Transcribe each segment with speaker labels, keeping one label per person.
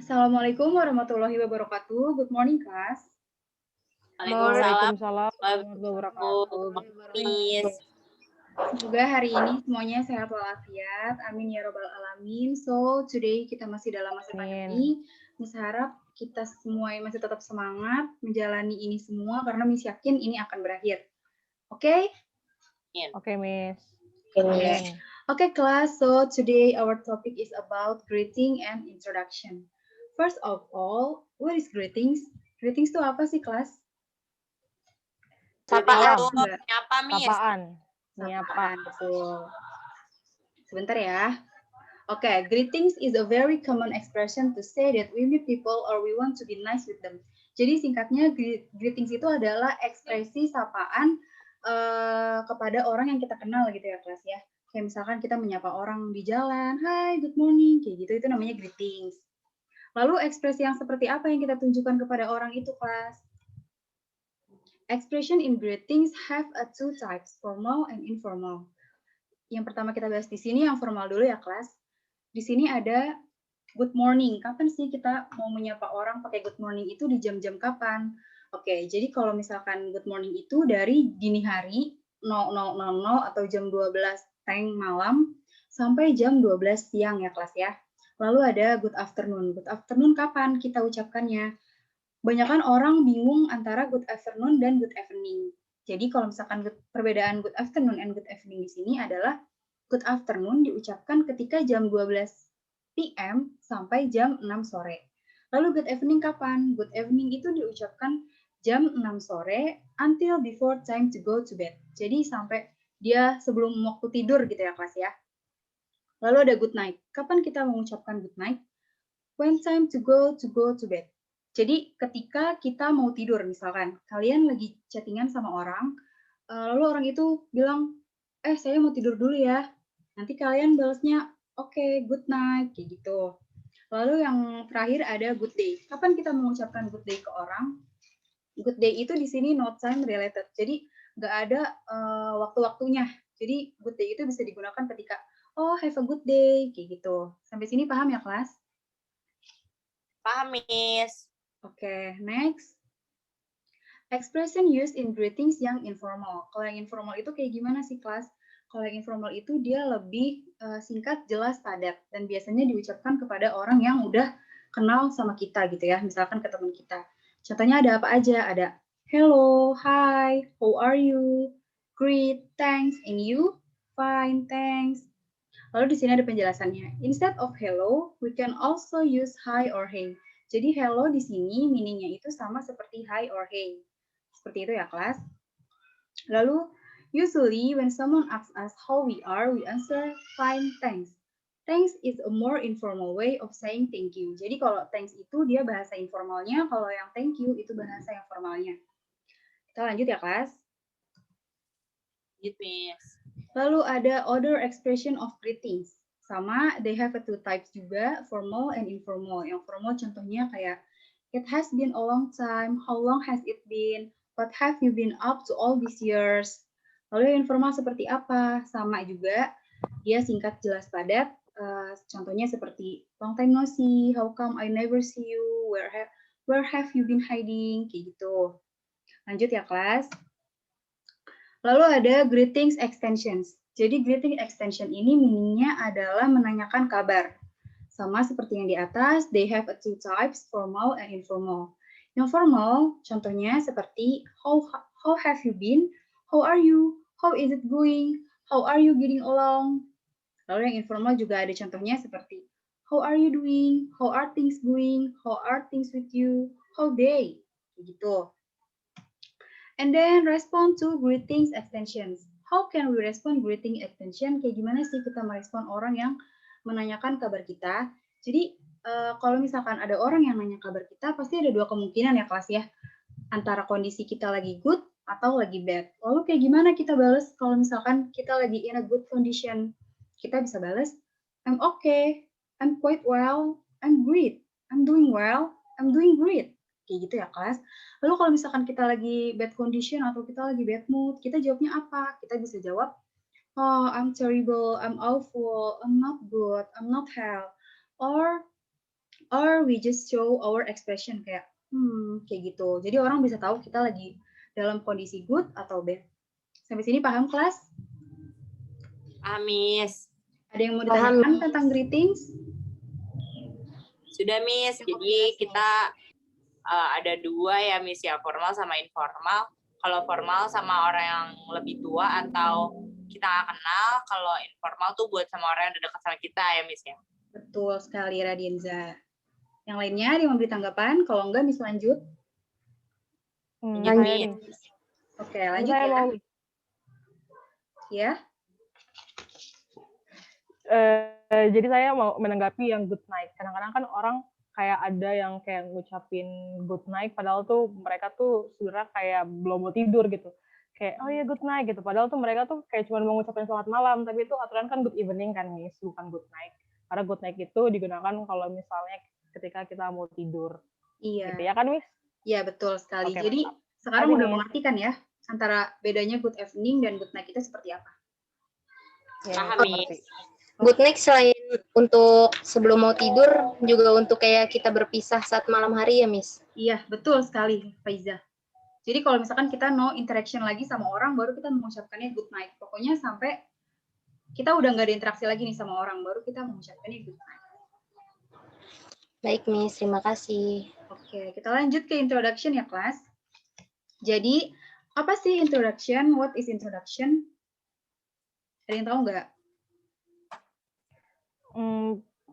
Speaker 1: Assalamualaikum warahmatullahi wabarakatuh. Good morning, class.
Speaker 2: Waalaikumsalam
Speaker 3: Waalaikumsalam warahmatullahi wabarakatuh.
Speaker 2: Miss.
Speaker 1: Semoga hari ini semuanya sehat walafiat. Amin ya robbal alamin. So, today kita masih dalam masa pandemi. Miss harap kita semua masih tetap semangat menjalani ini semua karena Miss yakin ini akan berakhir. Oke?
Speaker 3: Oke, Miss.
Speaker 1: Okay, class. So, today our topic is about greeting and introduction. First of all, what is greetings? Greetings itu apa sih, kelas?
Speaker 2: Sapaan,
Speaker 1: Enggak.
Speaker 2: nyapa, Miss.
Speaker 1: Sapaan, betul. Sebentar ya. Okay, greetings is a very common expression to say that we meet people or we want to be nice with them. Jadi singkatnya greetings itu adalah ekspresi sapaan kepada orang yang kita kenal gitu ya, kelas ya. Kayak misalkan kita menyapa orang di jalan, "Hi, good morning," kayak gitu, itu namanya greetings. Lalu ekspresi yang seperti apa yang kita tunjukkan kepada orang itu, kelas? Expression in greetings have two types, formal and informal. Yang pertama kita bahas di sini yang formal dulu ya, kelas. Di sini ada good morning. Kapan sih kita mau menyapa orang pakai good morning itu di jam-jam kapan? Oke, jadi kalau misalkan good morning itu dari dini hari 00.00 atau jam 12 teng malam sampai jam 12 siang ya, kelas ya. Lalu ada good afternoon. Good afternoon kapan kita ucapkannya? Banyakan orang bingung antara good afternoon dan good evening. Jadi kalau misalkan perbedaan good afternoon and good evening di sini adalah good afternoon diucapkan ketika jam 12 PM sampai jam 6 sore. Lalu good evening kapan? Good evening itu diucapkan jam 6 sore until before time to go to bed. Jadi sampai dia sebelum waktu tidur gitu ya, kelas ya. Lalu ada good night. Kapan kita mengucapkan good night? When time to go to bed. Jadi ketika kita mau tidur, misalkan kalian lagi chattingan sama orang, lalu orang itu bilang, saya mau tidur dulu ya. Nanti kalian balasnya, oke, good night, kayak gitu. Lalu yang terakhir ada good day. Kapan kita mengucapkan good day ke orang? Good day itu di sini no time related. Jadi nggak ada waktu-waktunya. Jadi good day itu bisa digunakan ketika, oh have a good day, kayak gitu. Sampai sini paham ya, kelas?
Speaker 2: Paham, Miss.
Speaker 1: Oke, next. Expression used in greetings yang informal. Kalau yang informal itu kayak gimana sih, kelas? Kalau yang informal itu dia lebih singkat, jelas, padat. Dan biasanya diucapkan kepada orang yang udah kenal sama kita gitu ya. Misalkan ke teman kita. Contohnya ada apa aja? Ada hello, hi, how are you, great, thanks, and you? Fine, thanks. Lalu di sini ada penjelasannya. Instead of hello, we can also use hi or hey. Jadi hello di sini meaningnya itu sama seperti hi or hey. Seperti itu ya, kelas. Lalu, usually when someone asks us how we are, we answer fine, thanks. Thanks is a more informal way of saying thank you. Jadi kalau thanks itu dia bahasa informalnya, kalau yang thank you itu bahasa yang formalnya. Kita lanjut ya, kelas.
Speaker 2: Gitu, Miss.
Speaker 1: Lalu ada other expression of greetings. Sama, they have two types juga, formal and informal. Yang formal contohnya kayak, it has been a long time, how long has it been, what have you been up to all these years. Lalu yang informal seperti apa? Sama juga, dia singkat, jelas, padat. Contohnya seperti, long time no see, how come I never see you, where have you been hiding, kayak gitu. Lanjut ya, kelas. Lalu ada greetings extensions. Jadi greeting extension ini meaningnya adalah menanyakan kabar. Sama seperti yang di atas, they have two types, formal and informal. Yang formal, contohnya seperti how have you been? How are you? How is it going? How are you getting along? Lalu yang informal juga ada contohnya seperti how are you doing? How are things going? How are things with you? How they? Gitu. And then respond to greetings extensions. How can we respond greeting extension? Kayak gimana sih kita merespon orang yang menanyakan kabar kita? Jadi kalau misalkan ada orang yang nanya kabar kita, pasti ada dua kemungkinan ya, kelas ya. Antara kondisi kita lagi good atau lagi bad. Lalu kayak gimana kita balas kalau misalkan kita lagi in a good condition? Kita bisa balas, I'm okay, I'm quite well, I'm great, I'm doing well, I'm doing great. Kayak gitu ya, kelas. Lalu kalau misalkan kita lagi bad condition atau kita lagi bad mood, kita jawabnya apa? Kita bisa jawab, oh, I'm terrible, I'm awful, I'm not good, I'm not hell. Or, or we just show our expression kayak kayak gitu. Jadi orang bisa tahu kita lagi dalam kondisi good atau bad. Sampai sini paham kelas?
Speaker 2: Miss.
Speaker 1: Ada yang mau ditanyakan tentang greetings?
Speaker 2: Sudah, Miss. Jadi kita ada dua ya, Miss, ya, formal sama informal. Kalau formal sama orang yang lebih tua atau kita nggak kenal, kalau informal tuh buat sama orang yang udah dekat sama kita ya, Miss, ya.
Speaker 1: Betul sekali, Radienza. Yang lainnya ada yang mau beri tanggapan? Kalau enggak, Miss lanjut.
Speaker 2: Lanjut.
Speaker 1: Oke, lanjut
Speaker 3: Saya
Speaker 1: ya.
Speaker 3: mau,
Speaker 1: Ya.
Speaker 3: jadi saya mau menanggapi yang good night. Kadang-kadang kan orang kayak ada yang kayak ngucapin good night, padahal tuh mereka tuh sebenarnya kayak belum mau tidur gitu. Kayak, oh ya good night gitu. Padahal tuh mereka tuh kayak cuma mau ngucapin selamat malam, tapi itu aturan kan good evening kan, Miss, bukan good night. Karena good night itu digunakan kalau misalnya ketika kita mau tidur.
Speaker 1: Iya.
Speaker 3: Gitu ya kan, Miss?
Speaker 1: Iya, betul sekali.
Speaker 3: Oke,
Speaker 1: Jadi
Speaker 3: mantap.
Speaker 1: sekarang
Speaker 3: Tadi
Speaker 1: udah
Speaker 3: nih.
Speaker 1: mengerti kan ya antara bedanya good evening dan good night itu seperti apa?
Speaker 3: Ya,
Speaker 2: Paham,
Speaker 3: ngerti.
Speaker 2: Miss.
Speaker 4: Good night selain untuk sebelum mau tidur, juga untuk kayak kita berpisah saat malam hari ya, Miss?
Speaker 1: Iya, betul sekali, Faiza. Jadi kalau misalkan kita no interaction lagi sama orang, baru kita mengucapkannya good night. Pokoknya sampai kita udah nggak ada interaksi lagi nih sama orang, baru kita mengucapkannya good night.
Speaker 4: Baik, Miss. Terima kasih.
Speaker 1: Oke, kita lanjut ke introduction ya, kelas. Jadi, apa sih introduction? What is introduction? Ada yang tahu nggak?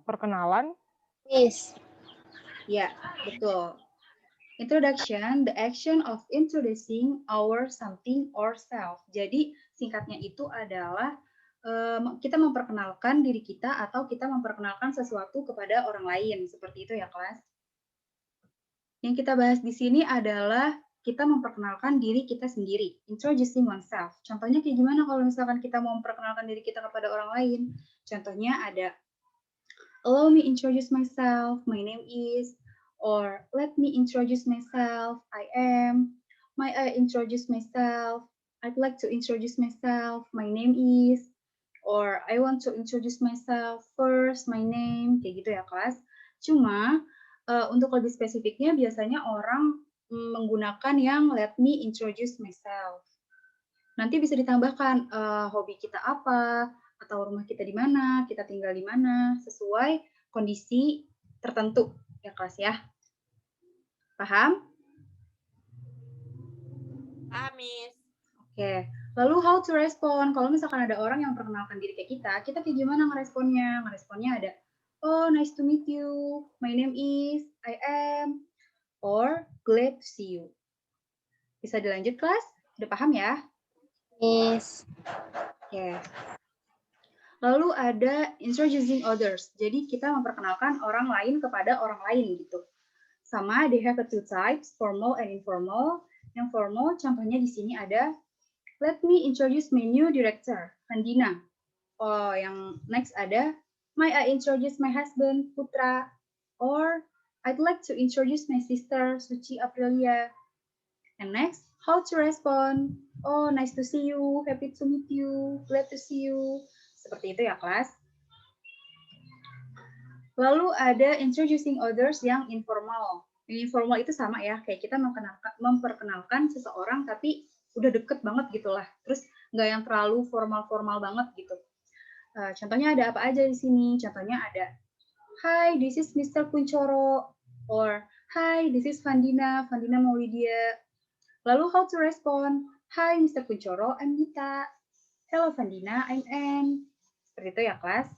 Speaker 3: Perkenalan.
Speaker 4: Miss.
Speaker 1: Ya, betul. Introduction, the action of introducing our something or self. Jadi, singkatnya itu adalah kita memperkenalkan diri kita atau kita memperkenalkan sesuatu kepada orang lain. Seperti itu ya, kelas. Yang kita bahas di sini adalah kita memperkenalkan diri kita sendiri. Introducing oneself. Contohnya kayak gimana kalau misalkan kita mau memperkenalkan diri kita kepada orang lain? Contohnya ada, allow me introduce myself, my name is, or let me introduce myself, I am, may I introduce myself, I'd like to introduce myself, my name is, or I want to introduce myself first, my name, kayak gitu ya kelas. Cuma untuk lebih spesifiknya biasanya orang menggunakan yang let me introduce myself. Nanti bisa ditambahkan hobi kita apa, atau rumah kita di mana, kita tinggal di mana, sesuai kondisi tertentu ya kelas ya. Paham?
Speaker 2: Paham, Miss.
Speaker 1: Oke. Lalu how to respond? Kalau misalkan ada orang yang perkenalkan diri ke kita kayak gimana ngeresponnya? Ngeresponnya ada, oh nice to meet you, my name is, I am, or glad to see you. Bisa dilanjut kelas? Udah paham ya?
Speaker 4: Miss.
Speaker 1: Oke. Lalu ada introducing others. Jadi kita memperkenalkan orang lain kepada orang lain gitu. Sama, they have two types, formal and informal. Yang formal contohnya di sini ada, let me introduce my new director, Vandina. Oh, yang next ada, may I introduce my husband, Putra. Or, I'd like to introduce my sister, Suci Aprilia. And next, how to respond. Oh, nice to see you, happy to meet you, glad to see you. Seperti itu ya, kelas. Lalu ada introducing others yang informal. Yang informal itu sama ya, kayak kita memperkenalkan seseorang tapi udah deket banget gitu lah. Terus nggak yang terlalu formal-formal banget gitu. Contohnya ada apa aja di sini? Contohnya ada, hi, this is Mr. Kuncoro. Or, hi, this is Vandina Maulidia. Lalu how to respond? Hi, Mr. Kuncoro, I'm Gita. Hello, Vandina, I'm Anne. Seperti itu ya, kelas.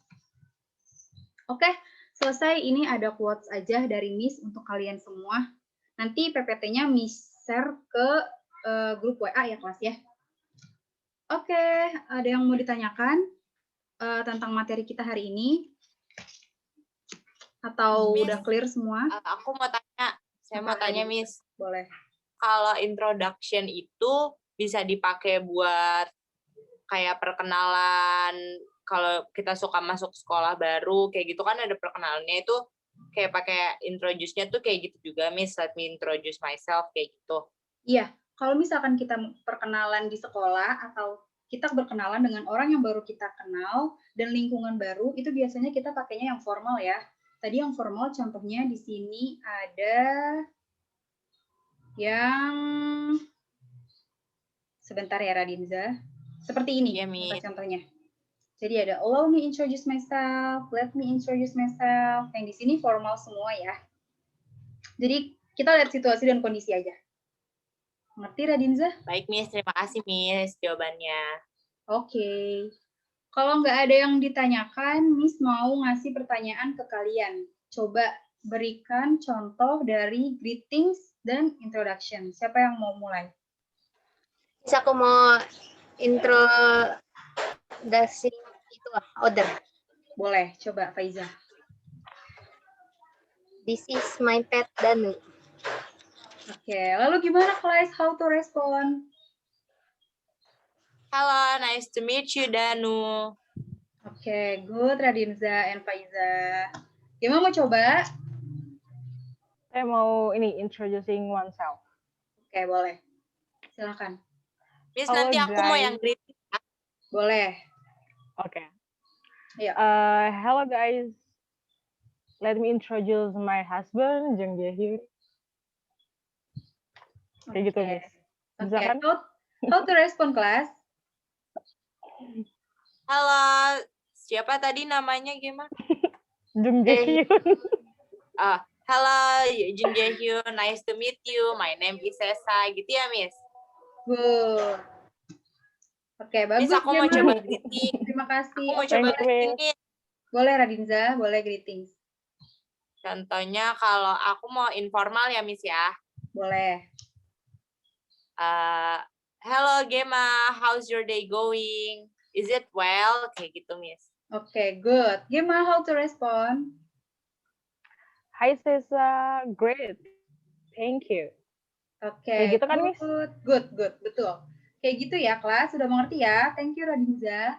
Speaker 1: Oke, selesai. Ini ada quotes aja dari Miss untuk kalian semua. Nanti PPT-nya Miss share ke grup WA ya, kelas ya. Oke, ada yang mau ditanyakan tentang materi kita hari ini? Atau
Speaker 2: Miss,
Speaker 1: udah clear semua?
Speaker 2: Aku mau tanya. Saya mau tanya, Miss.
Speaker 1: Boleh.
Speaker 2: Kalau introduction itu bisa dipakai buat kayak perkenalan, kalau kita suka masuk sekolah baru, kayak gitu kan ada perkenalannya itu kayak pakai introduce-nya tuh kayak gitu juga, Miss, let me introduce myself, kayak gitu.
Speaker 1: Iya, kalau misalkan kita perkenalan di sekolah atau kita berkenalan dengan orang yang baru kita kenal dan lingkungan baru, itu biasanya kita pakainya yang formal ya. Tadi yang formal contohnya di sini ada yang sebentar ya Radinza. Seperti ini
Speaker 2: Iya, Miss.
Speaker 1: contohnya. Jadi ada allow me introduce myself, let me introduce myself. Yang di sini formal semua ya. Jadi kita lihat situasi dan kondisi aja. Ngerti Radinza?
Speaker 2: Baik, Miss. Terima kasih, Miss, jawabannya.
Speaker 1: Oke. Kalau nggak ada yang ditanyakan, Miss mau ngasih pertanyaan ke kalian. Coba berikan contoh dari greetings dan introduction. Siapa yang mau mulai?
Speaker 4: Bisa aku mau introduksi itu order.
Speaker 1: Boleh, coba Faiza.
Speaker 4: This is my pet Danu.
Speaker 1: Oke, lalu gimana kelas? How to respond?
Speaker 2: Halo, nice to meet you, Danu.
Speaker 1: Oke, good Radinza and Faiza. Gimana mau coba?
Speaker 3: Saya mau ini introducing oneself.
Speaker 1: Oke, boleh. Silakan.
Speaker 2: Miss,
Speaker 3: Halo,
Speaker 2: nanti aku mau
Speaker 3: guys.
Speaker 2: yang greeting.
Speaker 1: Boleh.
Speaker 3: Okay.
Speaker 1: Ayo.
Speaker 3: Hello guys. Let me introduce my husband, Jung Jae-hyun. Kayak gitu, Miss. Bisa
Speaker 1: Oke,
Speaker 3: kan?
Speaker 1: how to respond, kelas?
Speaker 2: Halo, siapa tadi namanya gimana?
Speaker 3: Jung Jae-hyun.
Speaker 2: Halo, Jung Jae-hyun. Nice to meet you. My name is Sesa. Gitu ya, Miss?
Speaker 1: Good. Oke, bagus.
Speaker 2: Miss, aku mau
Speaker 1: Gemma.
Speaker 2: coba greeting.
Speaker 1: Terima kasih.
Speaker 2: Aku mau
Speaker 1: Oke,
Speaker 2: coba
Speaker 3: Thank you,
Speaker 2: greeting,
Speaker 3: Miss.
Speaker 2: Miss.
Speaker 1: boleh Radinza, boleh greetings.
Speaker 2: Contohnya kalau aku mau informal ya, Miss ya.
Speaker 1: Boleh.
Speaker 2: Hello, Gemma. How's your day going? Is it well? Kayak gitu, Miss.
Speaker 1: Oke, good. Gemma, how to respond?
Speaker 3: Hi Sesa, great. Thank you.
Speaker 1: Oke,
Speaker 3: Kayak gitu kan, Miss?
Speaker 1: Good, betul. Kayak gitu ya, kelas. Sudah mengerti ya? Thank you, Radinza.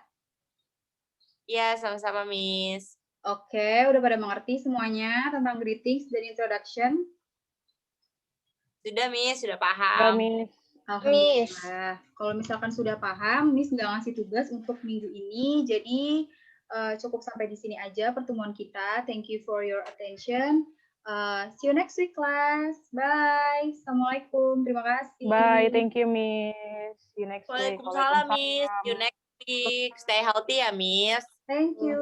Speaker 2: Iya, sama-sama, Miss.
Speaker 1: Oke, udah pada mengerti semuanya tentang greetings dan introduction?
Speaker 2: Sudah, Miss. Sudah
Speaker 3: Ya,
Speaker 2: paham.
Speaker 3: Miss.
Speaker 1: Alhamdulillah. Kalau misalkan sudah paham, Miss nggak ngasih tugas untuk minggu ini, jadi cukup sampai di sini aja pertemuan kita. Thank you for your attention. See you next week, class. Bye. Assalamualaikum. Terima kasih.
Speaker 3: Bye, thank you, Miss. See you next week.
Speaker 2: Waalaikumsalam, Miss. See you next week. Stay healthy ya, Miss.
Speaker 1: Thank you.